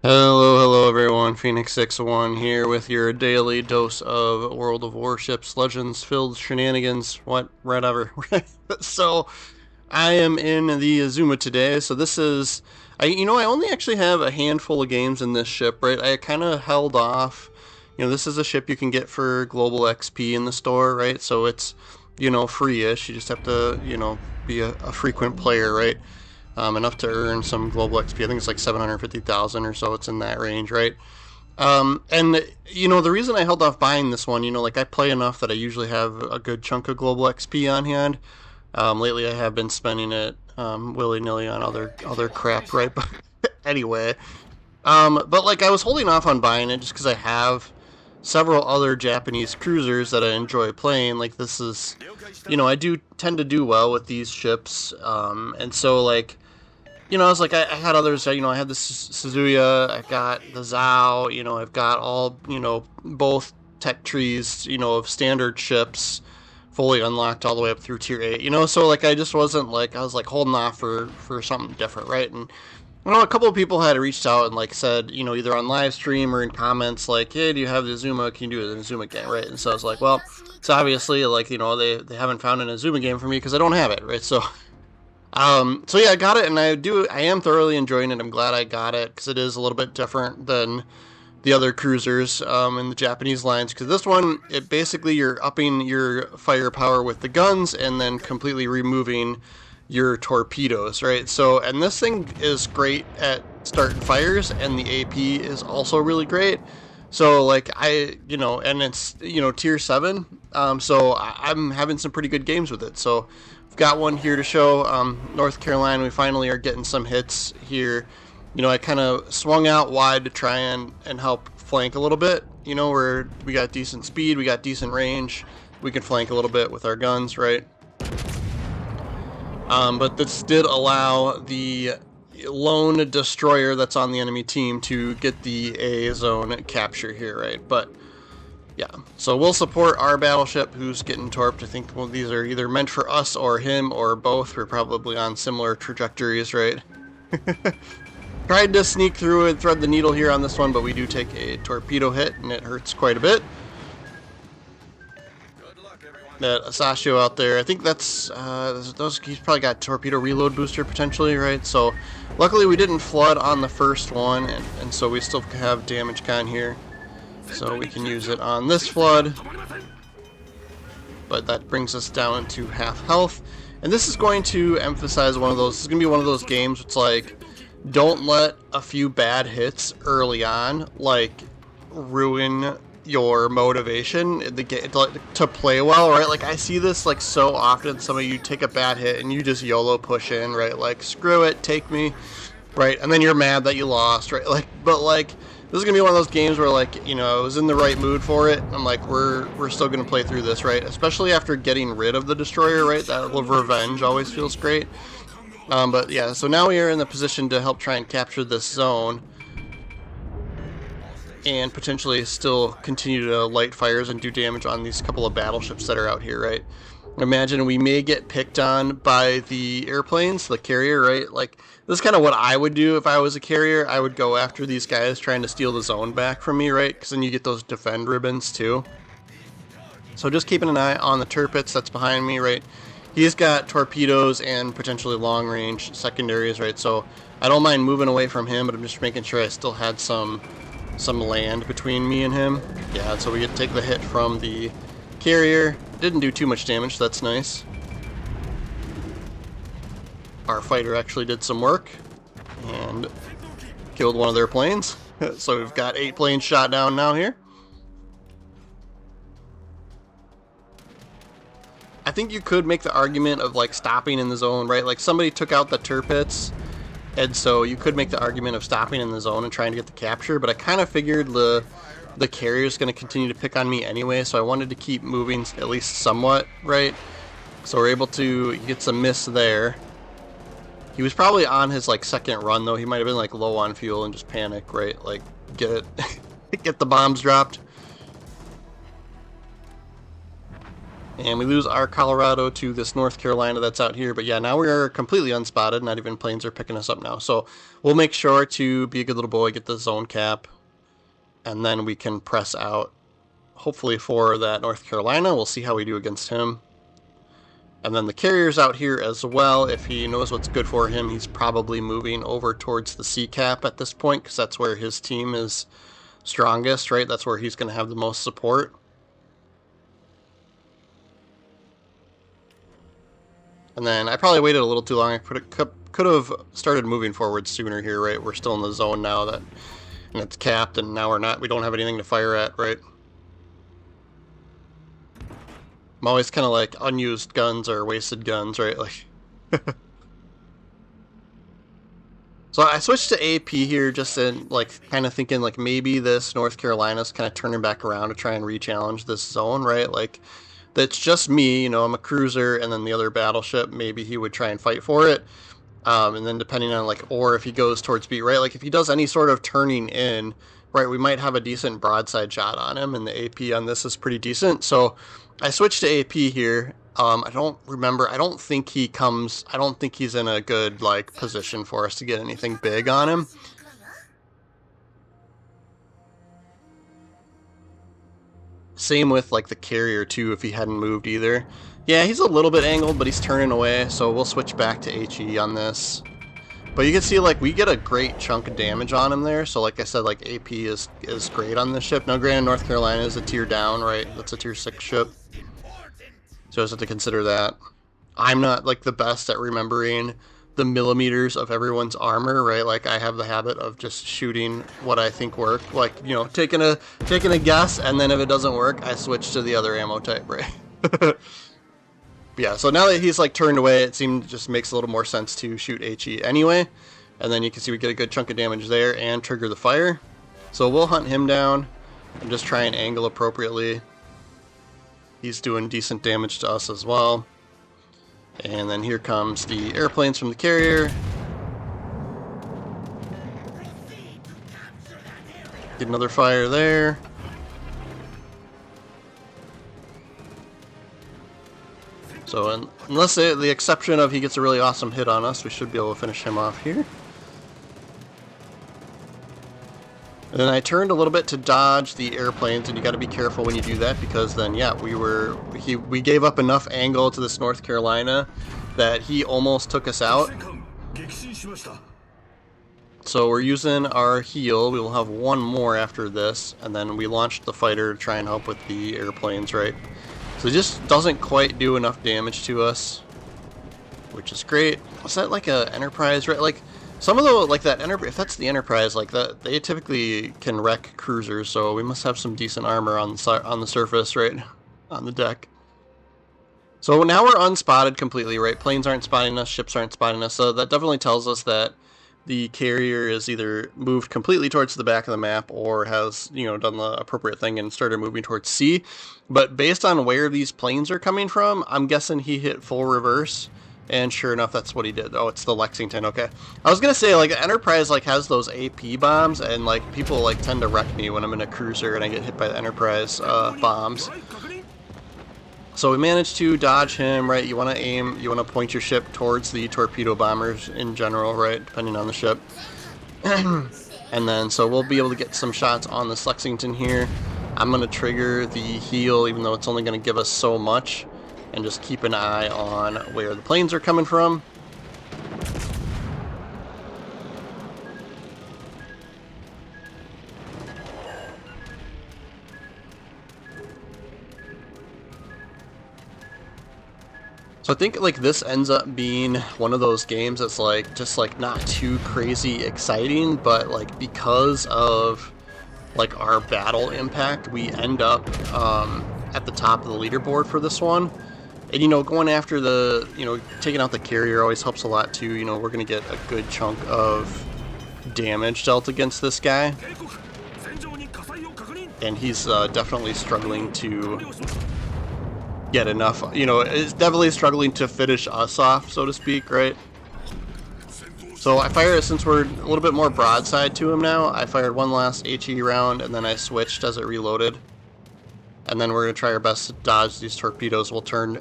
Hello everyone, Phoenix61 here with your daily dose of World of Warships, Legends-filled shenanigans, whatever. So, I am in the Azuma today, so this is, I only actually have a handful of games in this ship, right? I kind of held off, this is a ship you can get for global XP in the store, right? So it's, free-ish, you just have to, be a frequent player, right? Enough to earn some global XP. I think it's like 750,000 or so. It's in that range, right? And the reason I held off buying this one, like I play enough that I usually have a good chunk of global XP on hand. Lately, I have been spending it willy nilly on other crap, right? But anyway, but like I was holding off on buying it just because I have several other Japanese cruisers that I enjoy playing. Like this is, I do tend to do well with these ships, and so like I was like, I had others, I had the Suzuya, I've got the Zhao, I've got all, both tech trees, of standard ships fully unlocked all the way up through tier 8, so like I just wasn't like, I was like holding off for something different, right? And, a couple of people had reached out and like said, either on live stream or in comments, like, hey, do you have the Azuma? Can you do an Azuma game, right? And so I was like, well, it's obviously like, they haven't found an Azuma game for me because I don't have it, right? So yeah, I got it, and I am thoroughly enjoying it. I'm glad I got it because it is a little bit different than the other cruisers in the Japanese lines. Because this one, it basically you're upping your firepower with the guns and then completely removing your torpedoes, right? So, and this thing is great at starting fires, and the AP is also really great. So like and it's tier 7. I'm having some pretty good games with it. So I've got one here to show. North Carolina, we finally are getting some hits here. I kind of swung out wide to try and help flank a little bit. Where we got decent speed, we got decent range, we can flank a little bit with our guns, right? But this did allow the lone destroyer that's on the enemy team to get the A zone capture here, right? But yeah, so we'll support our battleship who's getting torped. I think these are either meant for us or him or both. We're probably on similar trajectories, right? Tried to sneak through and thread the needle here on this one, but we do take a torpedo hit and it hurts quite a bit. That Asashio out there, I think that's he's probably got torpedo reload booster potentially, right? So luckily we didn't flood on the first one, and so we still have damage con here, so we can use it on this flood. But that brings us down to half health, and this is going to emphasize one of those. This is going to be one of those games. It's like, don't let a few bad hits early on like ruin your motivation in the game to play well, right? Like I see this like so often. Some of you take a bad hit and you just YOLO push in, right? Like screw it, take me, right? And then you're mad that you lost, right? Like, but like this is gonna be one of those games where like I was in the right mood for it. I'm like we're still gonna play through this, right? Especially after getting rid of the destroyer, right? That revenge always feels great. But yeah, so now we are in the position to help try and capture this zone and potentially still continue to light fires and do damage on these couple of battleships that are out here, right? Imagine we may get picked on by the airplanes, the carrier, right? Like, this is kind of what I would do if I was a carrier. I would go after these guys trying to steal the zone back from me, right? Because then you get those defend ribbons too. So just keeping an eye on the Tirpitz that's behind me, right? He's got torpedoes and potentially long-range secondaries, right? So I don't mind moving away from him, but I'm just making sure I still had some land between me and him. Yeah, so we get to take the hit from the carrier. Didn't do too much damage, so that's nice. Our fighter actually did some work and killed one of their planes. So we've got 8 planes shot down now here. I think you could make the argument of like stopping in the zone, right? Like somebody took out the Tirpitz, and so you could make the argument of stopping in the zone and trying to get the capture, but I kind of figured the carrier is going to continue to pick on me anyway, so I wanted to keep moving at least somewhat, right? So we're able to get some miss there. He was probably on his like second run though. He might have been like low on fuel and just panic, right? Like get it, get the bombs dropped. And we lose our Colorado to this North Carolina that's out here. But yeah, now we are completely unspotted. Not even planes are picking us up now. So we'll make sure to be a good little boy, get the zone cap, and then we can press out, hopefully, for that North Carolina. We'll see how we do against him. And then the carrier's out here as well. If he knows what's good for him, he's probably moving over towards the C cap at this point, because that's where his team is strongest, right? That's where he's going to have the most support. And then I probably waited a little too long. I could have started moving forward sooner here, right? We're still in the zone now, and it's capped, and now we're not. We don't have anything to fire at, right? I'm always kind of like unused guns or wasted guns, right? Like, so I switched to AP here, just in like kind of thinking like maybe this North Carolina's kind of turning back around to try and re-challenge this zone, right? Like, that's just me, you know, I'm a cruiser, and then the other battleship, maybe he would try and fight for it. And then depending on like, or if he goes towards B, right? Like if he does any sort of turning in, right, we might have a decent broadside shot on him, and the AP on this is pretty decent. So I switched to AP here. I don't remember. I don't think he's in a good like position for us to get anything big on him. Same with like the carrier too, if he hadn't moved either. Yeah, he's a little bit angled, but he's turning away, so we'll switch back to HE on this. But you can see like we get a great chunk of damage on him there, so like I said, like AP is great on this ship. Now granted, North Carolina is a tier down, right? That's a tier 6 ship. So I just have to consider that. I'm not like the best at remembering the millimeters of everyone's armor, right? Like I have the habit of just shooting what I think work, like, you know, taking a guess, and then if it doesn't work, I switch to the other ammo type, right? Yeah, so now that he's like turned away, it seems just makes a little more sense to shoot HE anyway. And then you can see we get a good chunk of damage there and trigger the fire. So we'll hunt him down and just try and angle appropriately. He's doing decent damage to us as well. And then here comes the airplanes from the carrier. Get another fire there. So unless the exception of he gets a really awesome hit on us, we should be able to finish him off here. And then I turned a little bit to dodge the airplanes, and you got to be careful when you do that, because then yeah, we gave up enough angle to this North Carolina that he almost took us out. So we're using our heal. We will have one more after this, and then we launched the fighter to try and help with the airplanes, right? So it just doesn't quite do enough damage to us, which is great. Was that like a Enterprise, right? Like some of the, like that if that's the Enterprise, like that, they typically can wreck cruisers, so we must have some decent armor on the surface, right? On the deck. So now we're unspotted completely, right? Planes aren't spotting us, ships aren't spotting us, so that definitely tells us that the carrier is either moved completely towards the back of the map or has, you know, done the appropriate thing and started moving towards C. But based on where these planes are coming from, I'm guessing he hit full reverse, and sure enough, that's what he did. Oh, it's the Lexington, okay. I was gonna say, like, Enterprise, like, has those AP bombs, and, like, people, like, tend to wreck me when I'm in a cruiser and I get hit by the Enterprise bombs. So we managed to dodge him, right? You want to point your ship towards the torpedo bombers in general, right? Depending on the ship. And then, so we'll be able to get some shots on this Lexington here. I'm going to trigger the heal, even though it's only going to give us so much. And just keep an eye on where the planes are coming from. So I think like this ends up being one of those games that's like just like not too crazy exciting, but like because of like our battle impact, we end up at the top of the leaderboard for this one. And you know, going after the, you know, taking out the carrier always helps a lot too. You know, we're gonna get a good chunk of damage dealt against this guy, and he's definitely struggling to get enough, you know, is definitely struggling to finish us off, so to speak, right? So I fired, since we're a little bit more broadside to him now, I fired one last HE round, and then I switched as it reloaded. and then we're going to try our best to dodge these torpedoes. We'll turn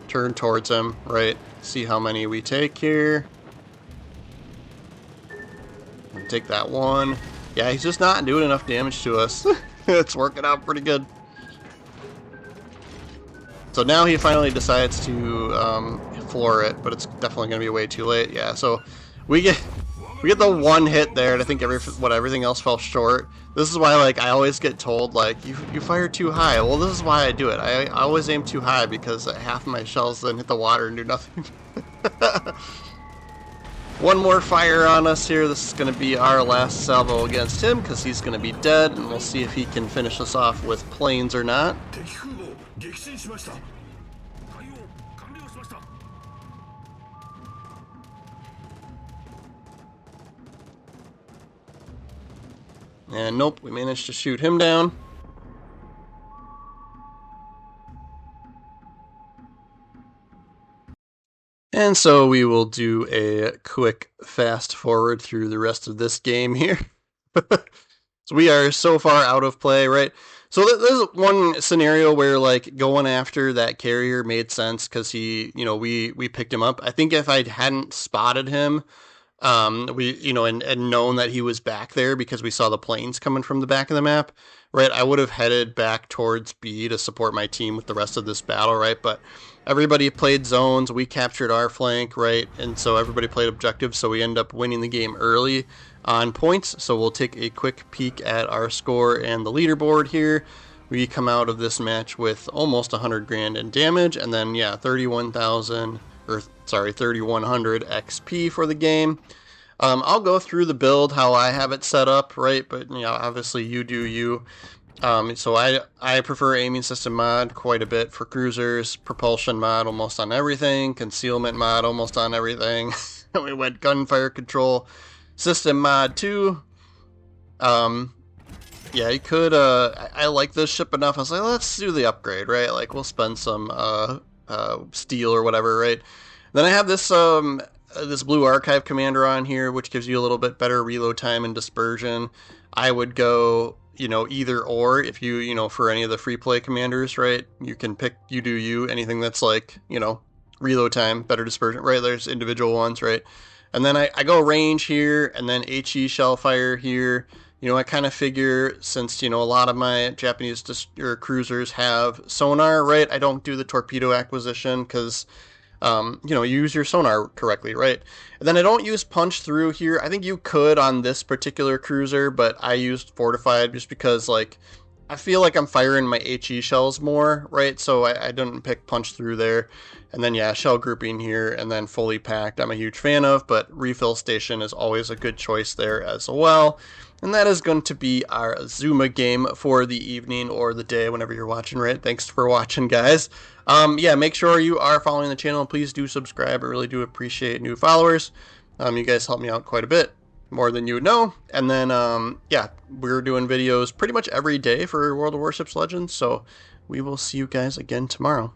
towards him, right? See how many we take here. We'll take that one. Yeah, he's just not doing enough damage to us. It's working out pretty good. So now he finally decides to floor it, but it's definitely going to be way too late. Yeah, so we get the one hit there, and I think everything else fell short. This is why, like, I always get told, like, you fire too high. Well, this is why I do it. I always aim too high because half of my shells then hit the water and do nothing. One more fire on us here. This is going to be our last salvo against him because he's going to be dead, and we'll see if he can finish us off with planes or not. And nope, we managed to shoot him down. And so we will do a quick fast forward through the rest of this game here. So we are so far out of play, right? So there's one scenario where, like, going after that carrier made sense because he, we picked him up. I think if I hadn't spotted him, and known that he was back there because we saw the planes coming from the back of the map, right? I would have headed back towards B to support my team with the rest of this battle, right? But everybody played zones, we captured our flank, right? And so everybody played objectives, so we end up winning the game early on points. So we'll take a quick peek at our score and the leaderboard here. We come out of this match with almost 100 grand in damage, and then, yeah, 31,100 XP for the game. I'll go through the build how I have it set up, right? But obviously you do you. So I prefer aiming system mod quite a bit for cruisers, propulsion mod almost on everything, concealment mod almost on everything. We went gunfire control system mod too. Yeah, you could. I like this ship enough. I was like, let's do the upgrade, right? Like, we'll spend some steel or whatever, right? Then I have this this blue archive commander on here, which gives you a little bit better reload time and dispersion. I would go, either or. If you, for any of the free play commanders, right? You can pick you do you, anything that's like, reload time, better dispersion, right? There's individual ones, right? And then I go range here, and then HE shell fire here. I kind of figure since, a lot of my Japanese cruisers have sonar, right? I don't do the torpedo acquisition because, you use your sonar correctly, right? And then I don't use punch through here. I think you could on this particular cruiser, but I used fortified just because, like, I feel like I'm firing my HE shells more, right? So I didn't pick punch through there. And then, yeah, shell grouping here, and then fully packed I'm a huge fan of, but refill station is always a good choice there as well. And that is going to be our Azuma game for the evening or the day, whenever you're watching, right? Thanks for watching, guys. Yeah, make sure you are following the channel. Please do subscribe. I really do appreciate new followers. You guys help me out quite a bit, more than you would know. And then, yeah, we're doing videos pretty much every day for World of Warships Legends. So we will see you guys again tomorrow.